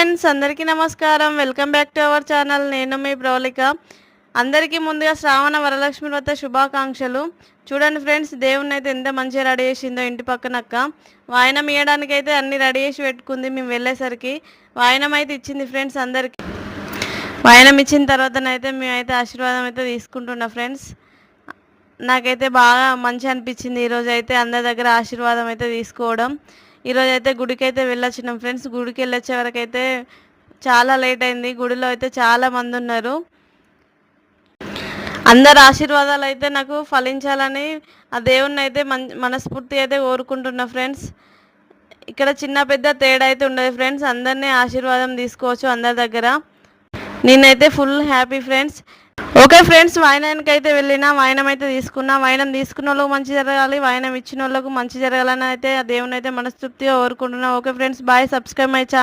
Friends, అందరికీ నమస్కారం. Welcome back to our channel. నేను మీ ప్రవళిక. అందరికీ ముందుగా శ్రావణ వరలక్ష్మి వ్రత శుభాకాంక్షలు. చూడండి ఫ్రెండ్స్, దేవుణ్ణి అయితే ఎంత మంచిగా రెడీ చేసిందో ఇంటి పక్కన అక్క. వాయనం ఇవ్వడానికైతే అన్ని రెడీ చేసి పెట్టుకుంది. మేము వెళ్ళేసరికి వాయనం అయితే ఇచ్చింది ఫ్రెండ్స్. అందరికీ వాయనం ఇచ్చిన తర్వాతనైతే మేమైతే ఆశీర్వాదం అయితే తీసుకుంటున్నా ఫ్రెండ్స్. నాకైతే బాగా మంచి అనిపించింది ఈరోజు అయితే అందరి దగ్గర ఆశీర్వాదం అయితే తీసుకోవడం. ఈరోజు అయితే గుడికి అయితే వెళ్ళొచ్చినాం ఫ్రెండ్స్. గుడికి వెళ్ళొచ్చే వరకు అయితే చాలా లేట్ అయింది. గుడిలో అయితే చాలా మంది ఉన్నారు. అందరి ఆశీర్వాదాలు అయితే నాకు ఫలించాలని ఆ దేవుణ్ణి అయితే మనస్ఫూర్తి అయితే కోరుకుంటున్నా ఫ్రెండ్స్. ఇక్కడ చిన్న పెద్ద తేడా అయితే ఉండదు ఫ్రెండ్స్. అందరినీ ఆశీర్వాదం తీసుకోవచ్చు అందరి దగ్గర. నేనైతే full happy friends. Okay friends, వాయనానికి అయితే వెళ్ళినా, వాయనం అయితే తీసుకున్నా. వాయనం తీసుకున్న వాళ్ళకు మంచి జరగాలి, వాయనం ఇచ్చిన వాళ్ళకు మంచి జరగాలని అయితే ఆ దేవుని అయితే మనస్తృప్తిగా కోరుకుంటున్నా. Okay friends, bye. Subscribe my channel.